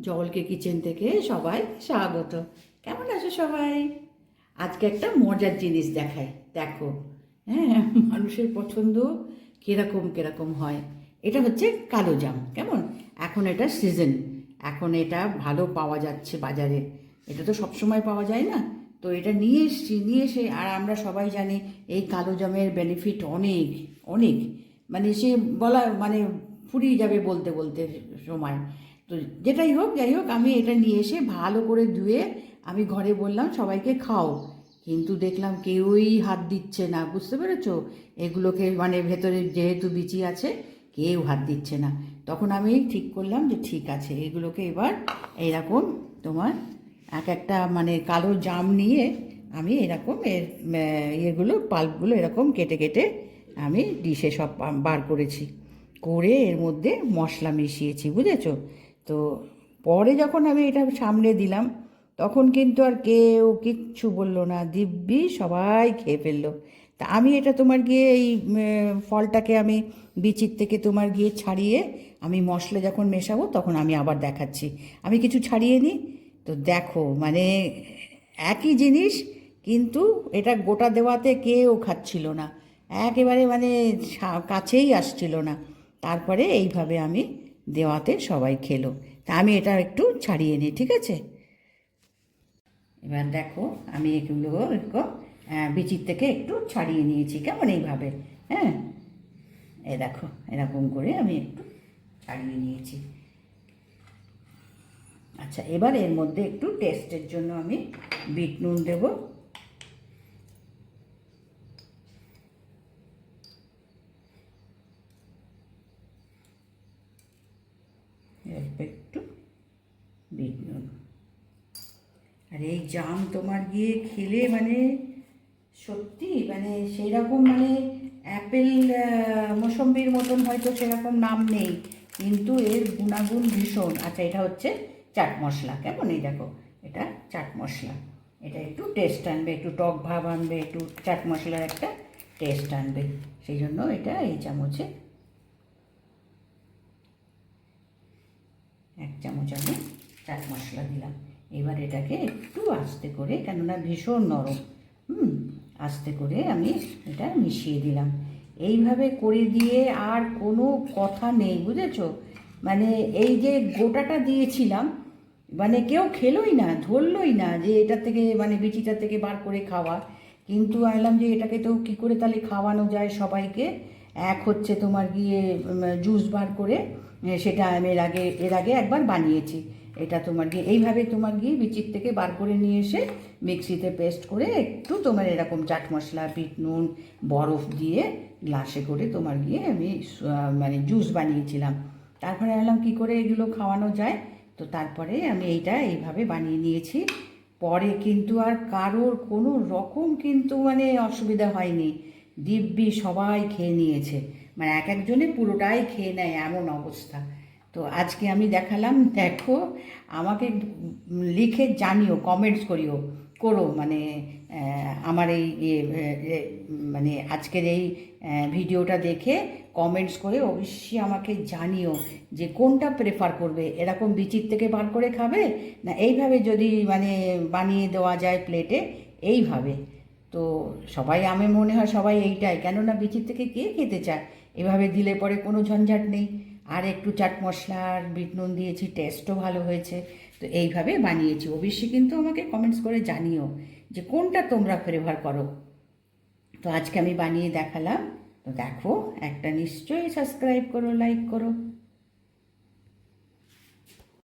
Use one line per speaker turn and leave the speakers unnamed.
জলকে কিচেন থেকে সবাই স্বাগত। কেমন আছো সবাই? আজকে একটা মজার জিনিস দেখাই, দেখো। হ্যাঁ, মানুষের পছন্দ কিরকম কিরকম হয়। এটা হচ্ছে কালো জাম। কেমন? এখন এটা সিজন, এখন এটা ভালো পাওয়া যাচ্ছে বাজারে। এটা তো সবসময় পাওয়া যায় না। তো এটা নিয়ে এসছি, নিয়ে এসে আর আমরা সবাই জানি এই কালো জামের বেনিফিট অনেক অনেক, মানে সে বলা মানে ফুরিয়ে যাবে বলতে বলতে সময়। তো যেটাই হোক, যাই হোক, আমি এটা নিয়ে এসে ভালো করে ধুয়ে আমি ঘরে বললাম সবাইকে খাও, কিন্তু দেখলাম কেউই হাত দিচ্ছে না, বুঝতে পেরেছো? এগুলোকে মানে ভেতরে যেহেতু বিচি আছে, কেউ হাত দিচ্ছে না। তখন আমি ঠিক করলাম যে ঠিক আছে, এগুলোকে এবার এইরকম তোমার এক একটা মানে কালো জাম নিয়ে আমি এরকম এর ইয়েগুলো পাল্পগুলো এরকম কেটে কেটে আমি ডিশে সব বার করেছি, করে এর মধ্যে মশলা মিশিয়েছি, বুঝেছো? তো পরে যখন আমি এটা সামনে দিলাম, তখন কিন্তু আর কেউ কিচ্ছু বললো না, দিব্যি সবাই খেয়ে ফেললো। তা আমি এটা তোমার গিয়ে এই ফলটাকে আমি বিচির থেকে তোমার গিয়ে ছাড়িয়ে আমি মশলা যখন মেশাবো তখন আমি আবার দেখাচ্ছি। আমি কিছু ছাড়িয়ে নিই। তো দেখো মানে একই জিনিস, কিন্তু এটা গোটা দেওয়াতে কেউ খাচ্ছিল না, একেবারে মানে কাছেই আসছিল না। তারপরে এইভাবে আমি দেওয়াতে সবাই খেলো। তা আমি এটা একটু ছাড়িয়ে নিই, ঠিক আছে? এবার দেখো আমি এগুলো একটু বিচির থেকে একটু ছাড়িয়ে নিয়েছি, কেমন এইভাবে। হ্যাঁ, এই দেখো এরকম করে আমি একটু ছাড়িয়ে নিয়েছি। আচ্ছা, এবার এর মধ্যে একটু টেস্টের জন্য আমি বিট নুন দেবো। একটু বিট নুন। আর এই জাম তোমার গিয়ে খেলে মানে সত্যি মানে সেই রকম মানে অ্যাপেল মোসম্বির মতন হয়তো সেরকম নাম নেই, কিন্তু এর গুণাগুণ ভীষণ। আচ্ছা, এটা হচ্ছে চাট মশলা, কেমন? এই দেখো, এটা চাট মশলা। এটা একটু টেস্ট আনবে, একটু টক ভাব আনবে, একটু চাট মশলার একটা টেস্ট আনবে, সেই জন্য এটা এই চামচে 1 চামচ আমি চাট মশলা দিলাম। এবার এটাকে একটু আস্তে করে, কেননা ভীষণ নরম, আস্তে করে আমি এটা মিশিয়ে দিলাম। এইভাবে করে দিয়ে আর কোনো কথা নেই, বুঝেছো? মানে এই যে গোটাটা দিয়েছিলাম, মানে কেউ খেলোই না, ধরলই না যে এটা থেকে মানে বিচিটা থেকে বার করে খাওয়া। কিন্তু আনলাম যে এটাকে তো কী করে তাহলে খাওয়ানো যায় সবাইকে। এক হচ্ছে তোমার গিয়ে জুস বার করে, সেটা আমি এর আগে একবার বানিয়েছি। এটা তোমার গিয়ে এইভাবে তোমার গিয়ে বিচির থেকে বার করে নিয়ে এসে মিক্সিতে পেস্ট করে একটু তোমার এরকম চাট মশলা, বিট নুন, বরফ দিয়ে গ্লাসে করে তোমার গিয়ে আমি মানে জুস বানিয়েছিলাম। তারপরে আনলাম কী করে এগুলো খাওয়ানো যায়। তো তারপরে আমি এইভাবে বানিয়ে নিয়েছি। পরে কিন্তু আর কারোর কোনো রকম কিন্তু মানে অসুবিধা হয়নি, দিব্যি সবাই খেয়ে নিয়েছে, মানে এক একজনে পুরোটাই খেয়ে নেয় এমন অবস্থা। তো আজকে আমি দেখালাম, দেখো। আমাকে লিখে জানিও, কমেন্টস করো মানে আমার এই মানে আজকের এই ভিডিওটা দেখে কমেন্টস করে অবশ্যই আমাকে জানিও যে কোনটা প্রেফার করবে, এরকম বিচির থেকে বার করে খাবে, না এইভাবে যদি মানে বানিয়ে দেওয়া যায় প্লেটে এইভাবে। তো সবাই, আমি মনে হয় সবাই এইটাই, কেননা বিচির থেকে কে খেতে চায়? এভাবে দিলে পরে কোনো ঝঞ্ঝাট নেই। আর একটু চাট মশলা আর বিট নুন দিয়েছি, টেস্টও ভালো হয়েছে। তো এইভাবে বানিয়েছি। অবশ্যই কিন্তু আমাকে কমেন্টস করে জানিও যে কোনটা তোমরা প্রেফার করো। তো আজকে আমি বানিয়ে দেখালাম। তো দেখো, একটা নিশ্চয়ই সাবস্ক্রাইব করো, লাইক করো।